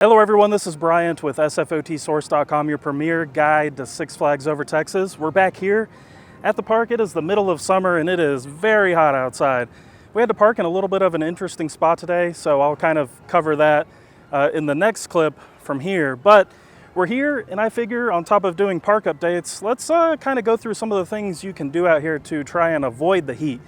Hello everyone, this is Bryant with SFOTsource.com, your premier guide to Six Flags Over Texas. We're back here at the park. It is the middle of summer and it is very hot outside. We had to park in a little bit of an interesting spot today, so I'll kind of cover that in the next clip from here. But we're here and I figure on top of doing park updates, let's kind of go through some of the things you can do out here to try and avoid the heat.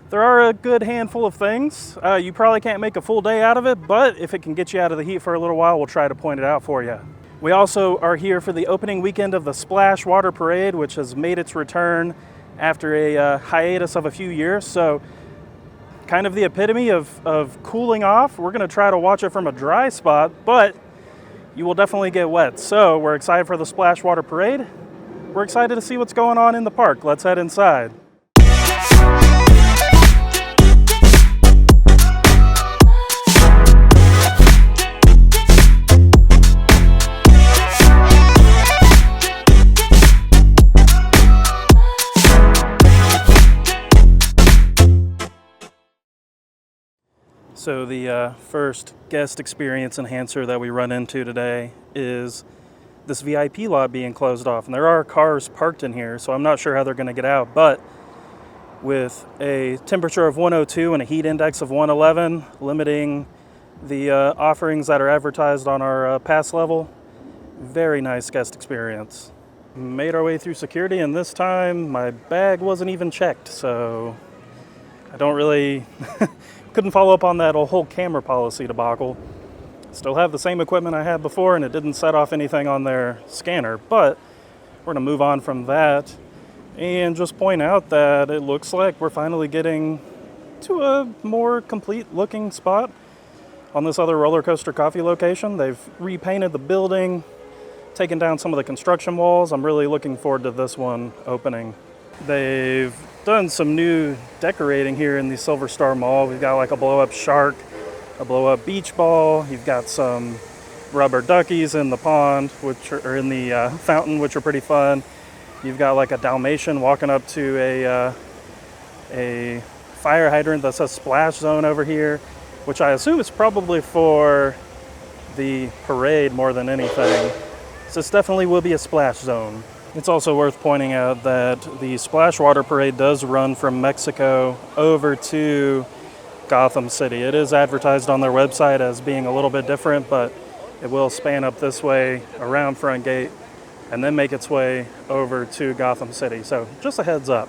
There are a good handful of things. You probably can't make a full day out of it, but if it can get you out of the heat for a little while, we'll try to point it out for you. We also are here for the opening weekend of the Splash Water Parade, which has made its return after a hiatus of a few years. So kind of the epitome of cooling off. We're gonna try to watch it from a dry spot, but you will definitely get wet. So we're excited for the Splash Water Parade. We're excited to see what's going on in the park. Let's head inside. So the first guest experience enhancer that we run into today is this VIP lot being closed off. And there are cars parked in here, so I'm not sure how they're going to get out. But with a temperature of 102 and a heat index of 111, limiting the offerings that are advertised on our pass level, very nice guest experience. Made our way through security, and this time my bag wasn't even checked, so I don't really... couldn't follow up on that whole camera policy debacle. Still have the same equipment I had before, and it didn't set off anything on their scanner, but we're gonna move on from that and just point out that it looks like we're finally getting to a more complete looking spot on this other roller coaster coffee location. They've repainted the building, taken down some of the construction walls. I'm really looking forward to this one opening. They've done some new decorating here in the Silver Star Mall. We've got like a blow-up shark, a blow-up beach ball. You've got some rubber duckies in the pond, which are in the fountain, which are pretty fun. You've got like a Dalmatian walking up to a fire hydrant that says Splash Zone over here, which I assume is probably for the parade more than anything. So this definitely will be a splash zone. It's also worth pointing out that the Splash Water Parade does run from Mexico over to Gotham City. It is advertised on their website as being a little bit different, but it will span up this way around Front Gate and then make its way over to Gotham City. So just a heads up.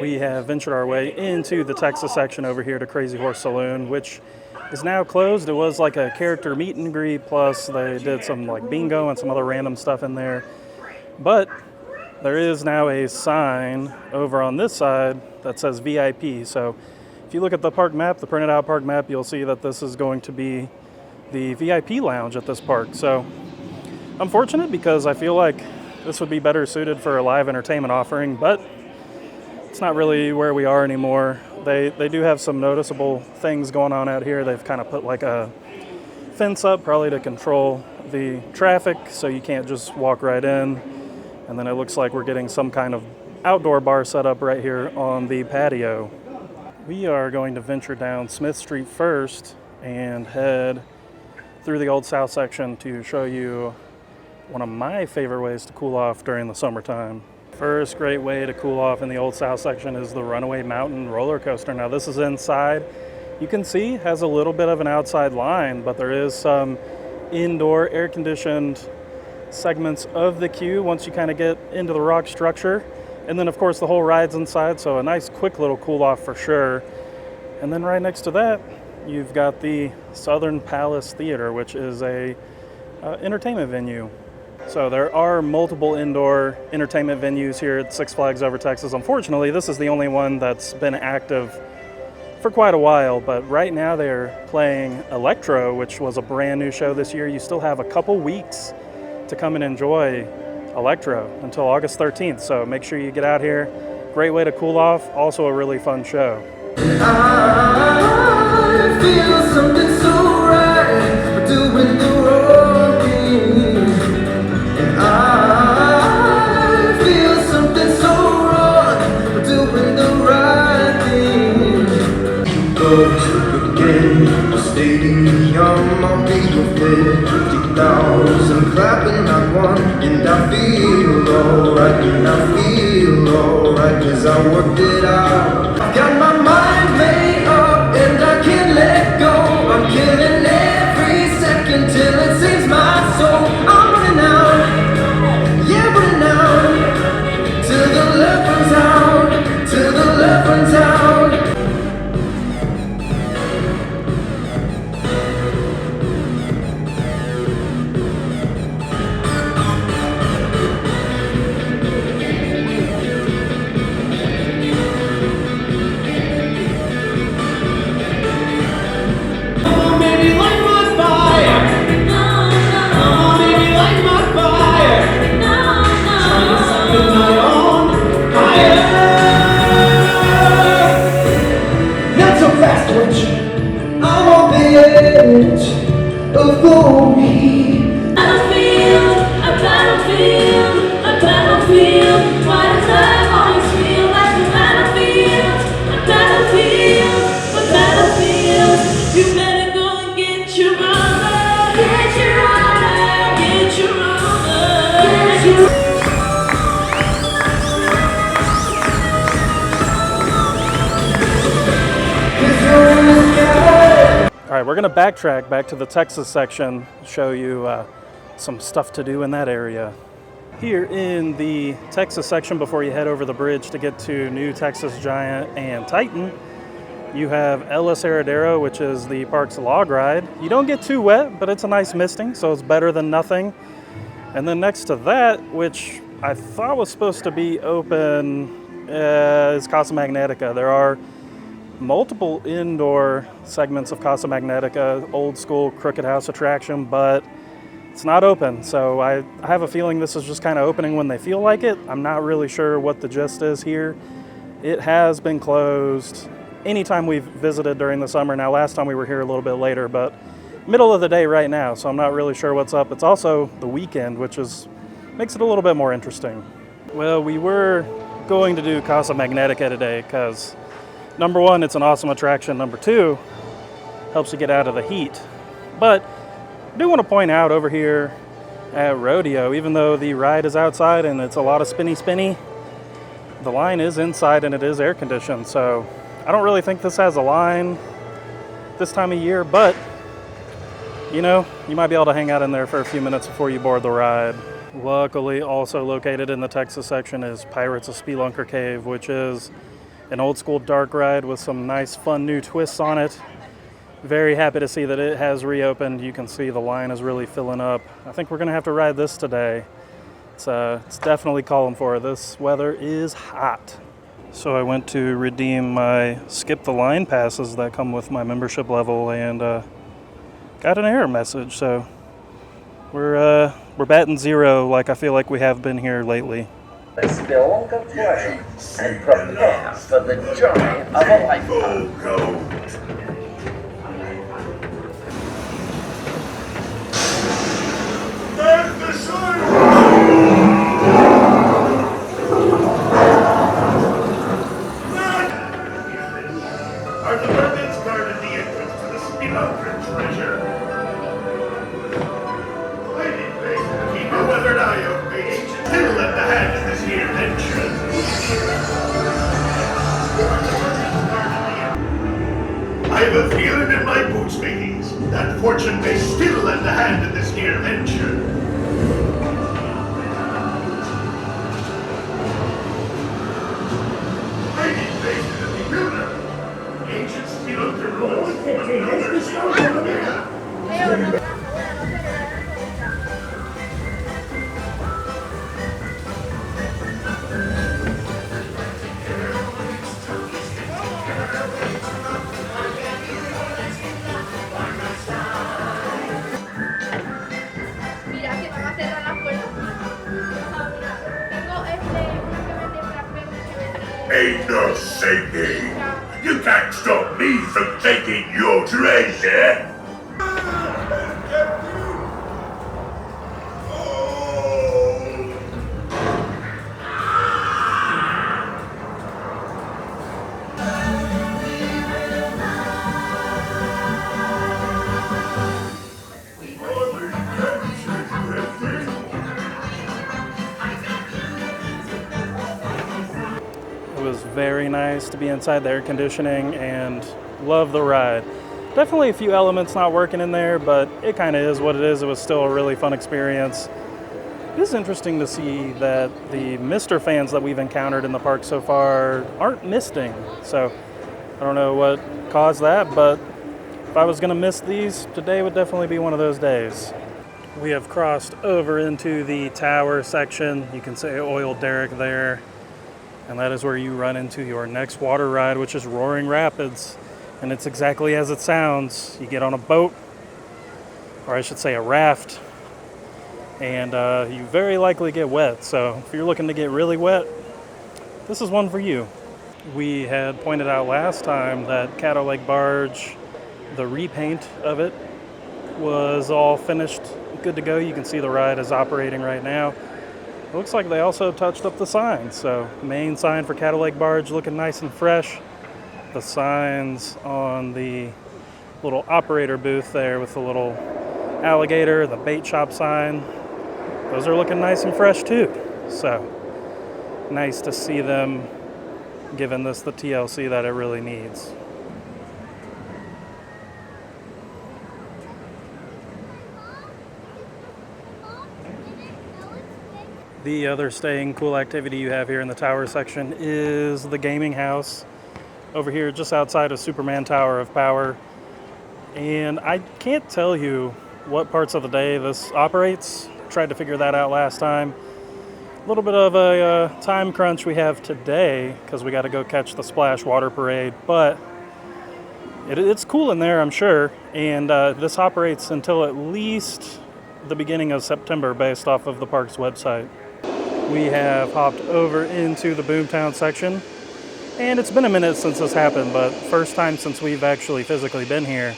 We have ventured our way into the Texas section over here to Crazy Horse Saloon, which is now closed. It was like a character meet and greet, plus they did some like bingo and some other random stuff in there. But there is now a sign over on this side that says VIP. So if you look at the park map, the printed out park map, you'll see that this is going to be the VIP lounge at this park. So I'm fortunate because I feel like this would be better suited for a live entertainment offering, but it's not really where we are anymore. They do have some noticeable things going on out here. They've kind of put like a fence up probably to control the traffic so you can't just walk right in. And then it looks like we're getting some kind of outdoor bar set up right here on the patio. We are going to venture down Smith Street first and head through the Old South section to show you one of my favorite ways to cool off during the summertime. First great way to cool off in the Old South section is the Runaway Mountain roller coaster. Now this is inside. You can see it has a little bit of an outside line, but there is some indoor air-conditioned segments of the queue once you kind of get into the rock structure. And then of course the whole ride's inside, so a nice quick little cool off for sure. And then right next to that you've got the Southern Palace Theater, which is a entertainment venue. So there are multiple indoor entertainment venues here at Six Flags Over Texas. Unfortunately, this is the only one that's been active for quite a while, but right now they're playing Electro, which was a brand new show this year. You still have a couple weeks to come and enjoy Electro until August 13th, so make sure you get out here. Great way to cool off, also a really fun show. I feel something so right, we're doing the wrong thing. And I feel something so wrong, we're doing the right thing. Go to the game, stadium, I'll be your friend. 1,000 clapping not one, and I feel alright, and I feel alright, 'cause I worked it out. I've got my mind made up, and I can't let go. I'm killing every second till it sings my soul. I'm running out, yeah, running out, till the love runs out, till the love runs out. I'm on the edge of glory. Battlefield, a battlefield, a battlefield. Why does life always feel like a battlefield? A battlefield, a battlefield. You better go and get your armor, get your armor, get your armor, get your. All right, we're going to backtrack back to the Texas section, show you some stuff to do in that area. Here in the Texas section, before you head over the bridge to get to New Texas Giant and Titan, you have Ellis Heredero, which is the park's log ride. You don't get too wet, but it's a nice misting, so it's better than nothing. And then next to that, which I thought was supposed to be open, is Casa Magnetica. There are multiple indoor segments of Casa Magnetica, old school Crooked House attraction, but it's not open. So I have a feeling this is just kind of opening when they feel like it. I'm not really sure what the gist is here. It has been closed anytime we've visited during the summer. Now, last time we were here a little bit later, but middle of the day right now, so I'm not really sure what's up. It's also the weekend, which makes it a little bit more interesting. Well, we were going to do Casa Magnetica today because number one, it's an awesome attraction. Number two, helps you get out of the heat. But I do want to point out over here at Rodeo, even though the ride is outside and it's a lot of spinny, the line is inside and it is air conditioned. So I don't really think this has a line this time of year, but you know, you might be able to hang out in there for a few minutes before you board the ride. Luckily, also located in the Texas section is Pirates of Spelunker Cave, which is an old school dark ride with some nice fun new twists on it. Very happy to see that it has reopened. You can see the line is really filling up. I think we're gonna have to ride this today. It's definitely calling for it. This weather is hot. So I went to redeem my skip the line passes that come with my membership level and got an error message. So we're batting zero like I feel like we have been here lately. Spill the play and prepare for the journey of a lifetime. Are the mermaids guarded the entrance to the Spelunker treasure? I did beg to keep a weathered eye on me. Still lend a hand in this here venture. I have a feeling in my boots makings that fortune may still lend a hand in this here venture. I did beg to the builder. Ancient Spelunker ruins. Mira, que van a cerrar las puertas. Tengo una que vende para Ain't no singing. You can't stop me from taking your treasure. very nice to be inside the air conditioning and love the ride. Definitely a few elements not working in there, but it kind of is what it is. It was still a really fun experience. It is interesting to see that the mister fans that we've encountered in the park so far aren't misting. So I don't know what caused that, but if I was going to miss these, today would definitely be one of those days. We have crossed over into the tower section. You can see oil derrick there. And that is where you run into your next water ride, which is Roaring Rapids. And it's exactly as it sounds. You get on a boat, or I should say a raft, and you very likely get wet. So if you're looking to get really wet, this is one for you. We had pointed out last time that Caddo Lake Barge, the repaint of it was all finished, good to go. You can see the ride is operating right now. It looks like they also touched up the signs. So main sign for Caddo Lake Barge looking nice and fresh. The signs on the little operator booth there with the little alligator, the bait shop sign, those are looking nice and fresh too. So nice to see them giving this the TLC that it really needs. The other staying cool activity you have here in the tower section is the gaming house over here just outside of Superman Tower of Power. And I can't tell you what parts of the day this operates. Tried to figure that out last time. A little bit of a time crunch we have today because we got to go catch the Splash Water Parade, but it's cool in there, I'm sure. And this operates until at least the beginning of September based off of the park's website. We have hopped over into the Boomtown section, and it's been a minute since this happened, but first time since we've actually physically been here.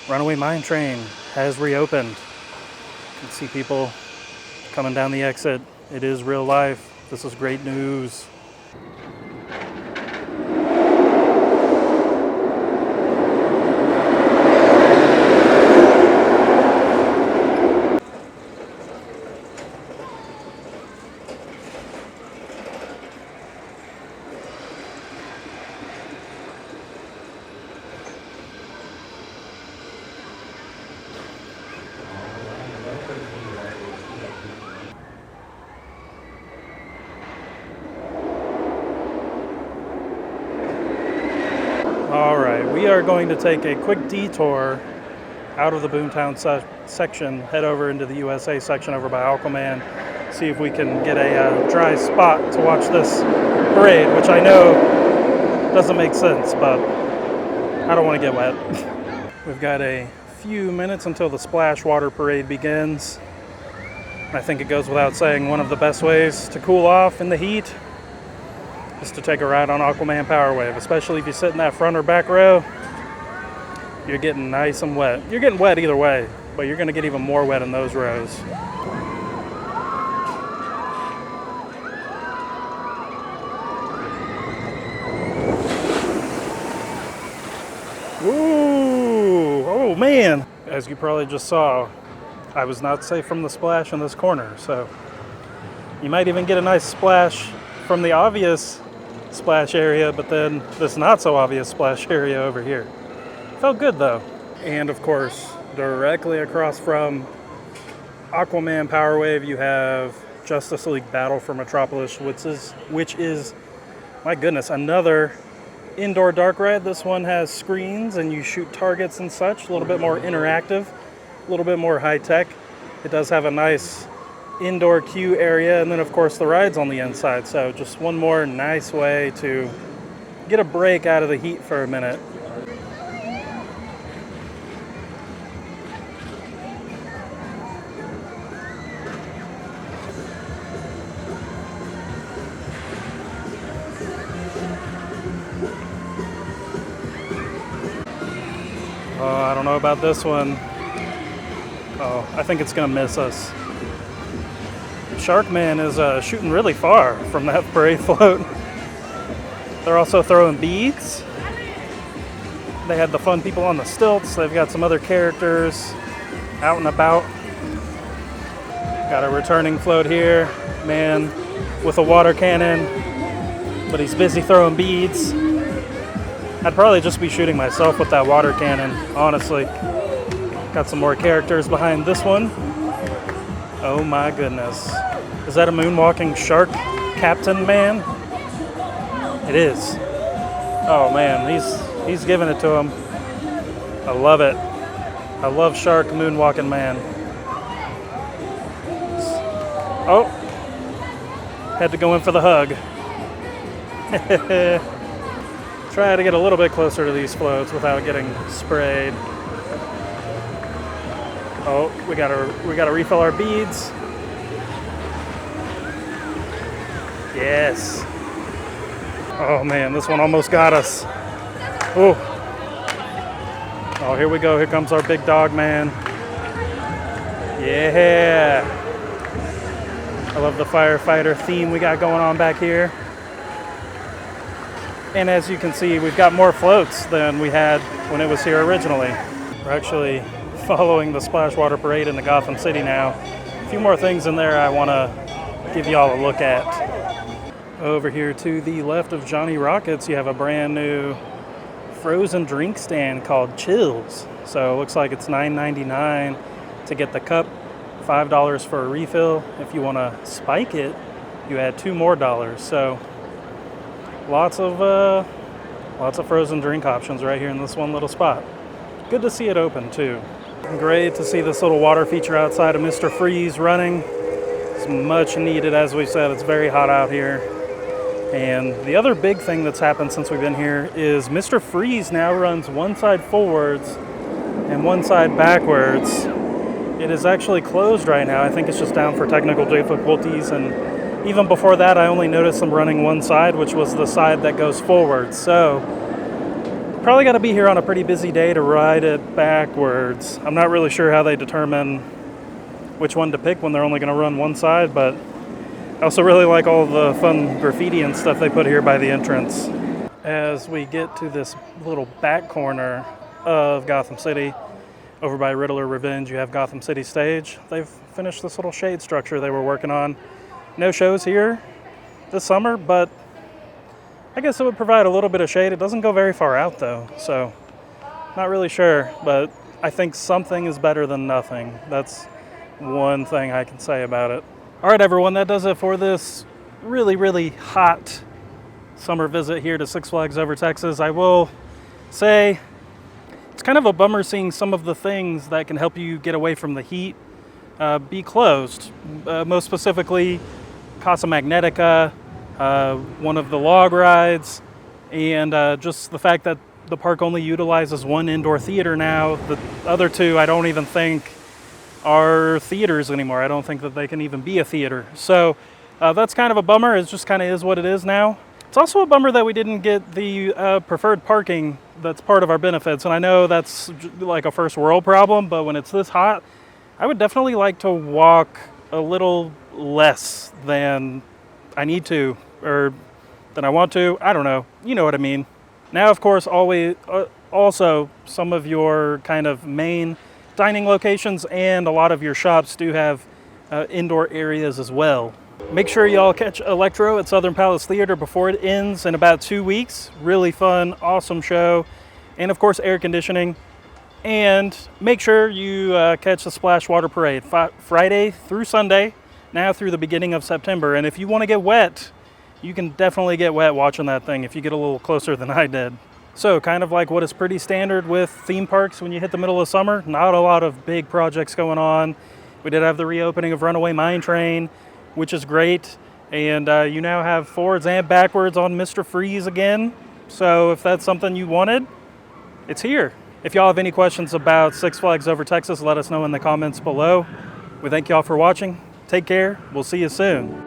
Runaway Mine Train has reopened. You can see people coming down the exit. It is real life. This is great news. All right, we are going to take a quick detour out of the Boomtown section, head over into the USA section over by Aquaman, see if we can get a dry spot to watch this parade, which I know doesn't make sense, but I don't want to get wet. We've got a few minutes until the Splash Water Parade begins. I think it goes without saying one of the best ways to cool off in the heat is to take a ride on Aquaman Power Wave, especially if you sit in that front or back row. You're getting nice and wet. You're getting wet either way, but you're going to get even more wet in those rows. Ooh, oh man. As you probably just saw, I was not safe from the splash in this corner, so you might even get a nice splash from the obvious splash area, but then this not so obvious splash area over here. Felt good though. And of course, directly across from Aquaman Power Wave, you have Justice League Battle for Metropolis, which is, my goodness, another indoor dark ride. This one has screens and you shoot targets and such, a little bit more interactive, a little bit more high tech. It does have a nice indoor queue area, and then of course the ride's on the inside, so just one more nice way to get a break out of the heat for a minute. Oh, I don't know about this one. Oh, I think it's gonna miss us. Sharkman is shooting really far from that parade float. They're also throwing beads. They had the fun people on the stilts. They've got some other characters out and about. Got a returning float here, man with a water cannon. but he's busy throwing beads. I'd probably just be shooting myself with that water cannon, honestly. Got some more characters behind this one. Oh my goodness. Is that a moonwalking shark captain man? It is. Oh man, he's giving it to him. I love it. I love shark moonwalking man. Oh, had to go in for the hug. Try to get a little bit closer to these floats without getting sprayed. Oh, we gotta refill our beads. Yes. Oh man, this one almost got us. Oh. Oh, here we go. Here comes our big dog man. Yeah. I love the firefighter theme we got going on back here. And as you can see, we've got more floats than we had when it was here originally. We're actually following the Splash Water Parade into Gotham City now. A few more things in there I want to give y'all a look at. Over here to the left of Johnny Rockets, you have a brand new frozen drink stand called Chills. So it looks like it's $9.99 to get the cup, $5 for a refill. If you want to spike it, you add $2 more. So lots of frozen drink options right here in this one little spot. Good to see it open too. Great to see this little water feature outside of Mr. Freeze running. It's much needed, as we said. It's very hot out here. And the other big thing that's happened since we've been here is Mr. Freeze now runs one side forwards and one side backwards. It is actually closed right now. I think it's just down for technical difficulties, and even before that I only noticed them running one side, which was the side that goes forward. So probably got to be here on a pretty busy day to ride it backwards. I'm not really sure how they determine which one to pick when they're only going to run one side, but I also really like all the fun graffiti and stuff they put here by the entrance. As we get to this little back corner of Gotham City, over by Riddler Revenge, you have Gotham City Stage. They've finished this little shade structure they were working on. No shows here this summer, but I guess it would provide a little bit of shade. It doesn't go very far out though, so not really sure, but I think something is better than nothing. That's one thing I can say about it. All right, everyone, that does it for this really, really hot summer visit here to Six Flags Over Texas. I will say it's kind of a bummer seeing some of the things that can help you get away from the heat be closed. Most specifically, Casa Magnetica, one of the log rides, and just the fact that the park only utilizes one indoor theater now. The other two I don't even think are theaters anymore. I don't think that they can even be a theater. So that's kind of a bummer. It just kind of is what it is now. It's also a bummer that we didn't get the preferred parking that's part of our benefits. And I know that's like a first world problem, but when it's this hot, I would definitely like to walk a little less than I need to, or than I want to. I don't know. You know what I mean. Now, of course, also some of your kind of main dining locations and a lot of your shops do have indoor areas as well. Make sure y'all catch Electro at Southern Palace Theater before it ends in about 2 weeks. Really fun, awesome show. And of course, air conditioning. And make sure you catch the Splash Water Parade Friday through Sunday, now through the beginning of September. And if you want to get wet, you can definitely get wet watching that thing if you get a little closer than I did. So kind of like what is pretty standard with theme parks when you hit the middle of summer, not a lot of big projects going on. We did have the reopening of Runaway Mine Train, which is great. And you now have forwards and backwards on Mr. Freeze again. So if that's something you wanted, it's here. If y'all have any questions about Six Flags Over Texas, let us know in the comments below. We thank y'all for watching. Take care. We'll see you soon.